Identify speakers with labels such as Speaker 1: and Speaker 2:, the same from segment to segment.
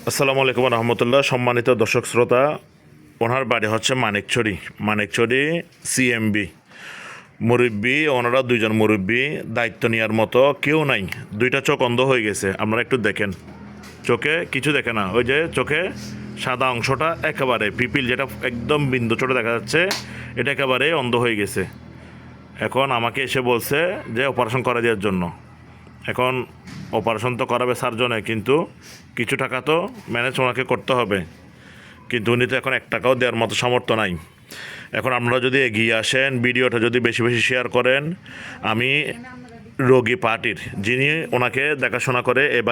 Speaker 1: আসসালামু আলাইকুম রহমতুল্লাহ। সম্মানিত দর্শক শ্রোতা, ওনার বাড়ি হচ্ছে মানিকছড়ি সিএমবি মুরব্বী। ওনারা দুইজন মুরব্বী, দায়িত্ব নেওয়ার মতো কেউ নাই। দুইটা চোখ অন্ধ হয়ে গেছে, আপনারা একটু দেখেন। চোখে কিছু দেখে না, ওই যে চোখে সাদা অংশটা একেবারে পিপিল, যেটা একদম বিন্দু ছোটো দেখা যাচ্ছে, এটা একেবারে অন্ধ হয়ে গেছে। এখন আমাকে এসে বলছে যে অপারেশন করা দেওয়ার জন্য। এখন অপারেশন তো করাবে সার্জনে, কিন্তু কিছু টাকা তো ম্যানেজ ওনাকে করতে হবে, কিন্তু উনি তো এখন 1 টাকাও দেওয়ার মতো সামর্থ্য নাই। এখন আপনারা যদি এগিয়ে আসেন, ভিডিওটা যদি বেশি বেশি শেয়ার করেন, আমি রোগী পার্টির যিনি ওনাকে দেখাশোনা করে এই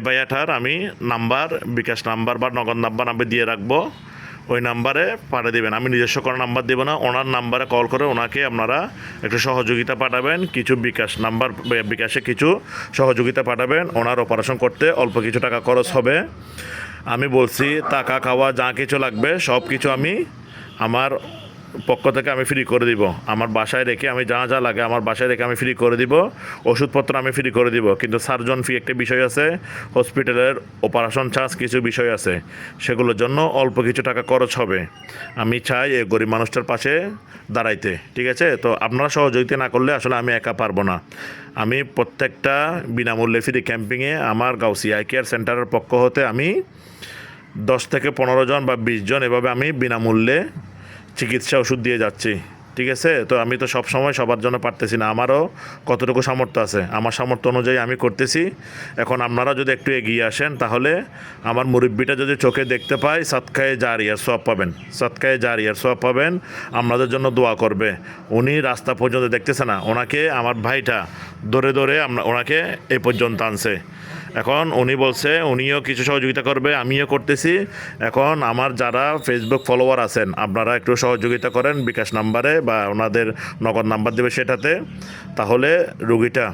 Speaker 1: ভাইয়াটার আমি নাম্বার, বিকাশ নাম্বার বা নগদ নাম্বার আমি দিয়ে রাখবো। ওই নাম্বারে পাঠিয়ে দেবেন। আমি নিজস্ব কোনো নাম্বার দেবো না, ওনার নাম্বারে কল করে ওনাকে আপনারা একটু সহযোগিতা পাঠাবেন। কিছু বিকাশে কিছু সহযোগিতা পাঠাবেন। ওনার অপারেশন করতে অল্প কিছু টাকা খরচ হবে। আমি বলছি টাকা খাওয়া যা কিছু লাগবে সব কিছু আমি আমার পক্ষ থেকে আমি ফ্রি করে দিব। আমার বাসায় রেখে আমি যা যা লাগে আমার বাসায় রেখে আমি ফ্রি করে দিব। ওষুধপত্র আমি ফ্রি করে দিব, কিন্তু সার্জন ফি একটা বিষয় আছে, হসপিটালের অপারেশন চার্জ কিছু বিষয় আছে, সেগুলোর জন্য অল্প কিছু টাকা খরচ হবে। আমি চাই এই গরিব মানুষটার পাশে দাঁড়াইতে, ঠিক আছে? তো আপনারা সহযোগিতা না করলে আসলে আমি একা পারবো না। আমি প্রত্যেকটা বিনামূল্যে ফ্রি ক্যাম্পিংয়ে আমার গাউসি আই কেয়ার সেন্টারের পক্ষ হতে আমি 10 থেকে 15 জন বা 20 জন এভাবে আমি বিনামূল্যে চিকিৎসা ওষুধ দিয়ে যাচ্ছি, ঠিক আছে? তো আমি তো সব সময় সবার জন্য পারতেছি না, আমারও কতটুকু সামর্থ্য আছে, আমার সামর্থ্য অনুযায়ী আমি করতেছি। এখন আপনারা যদি একটু এগিয়ে আসেন, তাহলে আমার মুরব্বিটা যদি চোখে দেখতে পায়, সাদকায়ে জারিয়ার সওয়াব পাবেন, সাদকায়ে জারিয়ার সওয়াব পাবেন। আপনাদের জন্য দোয়া করবে। উনি রাস্তা পর্যন্ত দেখতেছে না, ওনাকে আমার ভাইটা ধরে ধরে ওনাকে এই পর্যন্ত আনছে। এখন উনি বলছে উনিও কিছু সহযোগিতা করবে, আমিও করতেছি। এখন আমার যারা ফেসবুক ফলোয়ার আছেন, আপনারা একটু সহযোগিতা করেন বিকাশ নাম্বারে বা ওনাদের নগদ নাম্বার দেবে সেটাতে, তাহলে রুগীটা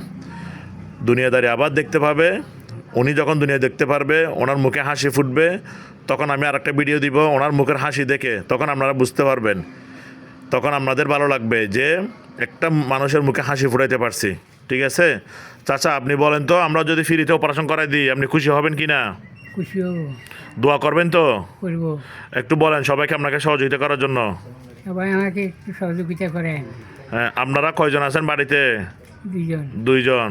Speaker 1: দুনিয়াদারি আবার দেখতে পাবে। উনি যখন দুনিয়া দেখতে পারবে, ওনার মুখে হাসি ফুটবে, তখন আমি আরেকটা ভিডিও দিব ওনার মুখের হাসি দেখে, তখন আপনারা বুঝতে পারবেন, তখন আপনাদের ভালো লাগবে যে একটা মানুষের মুখে হাসি ফুটাইতে পারছি, ঠিক আছে? চাচা আপনি বলেন তো, আমরা যদি ফ্রিতে অপারেশন করাই দিই, আপনি খুশি হবেন কি না?
Speaker 2: খুশি হব,
Speaker 1: দোয়া করবেন তো?
Speaker 2: করব।
Speaker 1: একটু বলেন সবাইকে আপনাকে সহযোগিতা করার জন্য।
Speaker 2: সবাই আমাকে একটু সহযোগিতা করেন।
Speaker 1: হ্যাঁ, আপনারা কয়জন আছেন বাড়িতে?
Speaker 2: 2 জন।
Speaker 1: 2 জন,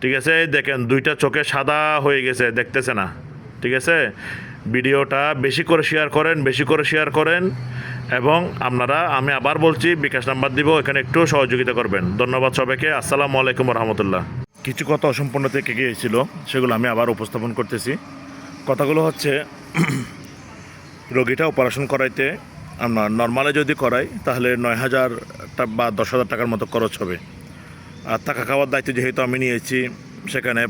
Speaker 1: ঠিক আছে? এই দেখেন দুইটা চোখে সাদা হয়ে গেছে, দেখতেছে না, ঠিক আছে? ভিডিওটা বেশি করে শেয়ার করেন এবং আপনারা, আমি আবার বলছি, বিকাশ নাম্বার দিব, এখানে একটু সহযোগিতা করবেন। ধন্যবাদ সবাইকে। আসসালামু আলাইকুম রহমতুল্লাহ। কিছু কথা অসম্পূর্ণ থেকে গিয়েছিল, সেগুলো আমি আবার উপস্থাপন করতেছি। কথাগুলো হচ্ছে, রোগীটা অপারেশন করাইতে আপনার নর্মালে যদি করাই তাহলে 9,000 বা 10,000 টাকার মতো খরচ হবে। আর টাকা খাওয়ার দায়িত্ব যেহেতু আমি নিয়েছি, সেখানে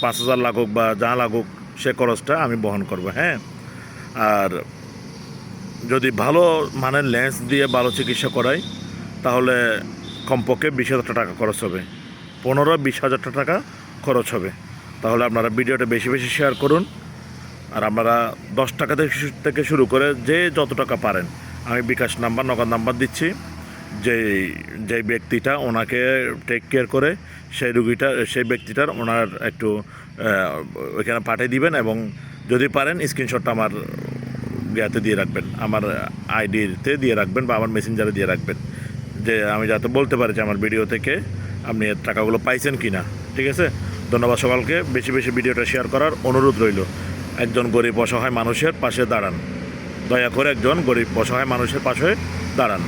Speaker 1: 5,000 লাগুক বা যা লাগুক সে খরচটা আমি বহন করব। হ্যাঁ, আর যদি ভালো মানের লেন্স দিয়ে ভালো চিকিৎসা করাই, তাহলে কমপক্ষে 20,000 টাকা খরচ হবে, 15-20,000 টাকা খরচ হবে। তাহলে আপনারা ভিডিওটা বেশি বেশি শেয়ার করুন। আর আপনারা 10 টাকা থেকে শুরু করে যে যত টাকা পারেন, আমি বিকাশ নাম্বার, নগদ নাম্বার দিচ্ছি। যে ব্যক্তিটা ওনাকে টেক কেয়ার করে, সেই ব্যক্তিটার ওনার একটু ওইখানে পাঠিয়ে দিবেন, এবং যদি পারেন স্ক্রিনশটটা আমার ইয়াতে দিয়ে রাখবেন, আমার আইডিতে দিয়ে রাখবেন বা আমার মেসেঞ্জারে দিয়ে রাখবেন, যে আমি যাতে বলতে পারি যে আমার ভিডিও থেকে আপনি টাকাগুলো পাইছেন কি না, ঠিক আছে? ধন্যবাদ সকলকে। বেশি বেশি ভিডিওটা শেয়ার করার অনুরোধ রইল। একজন গরিব অসহায় মানুষের পাশে দাঁড়ান, দয়া করে একজন গরিব অসহায় মানুষের পাশে দাঁড়ান।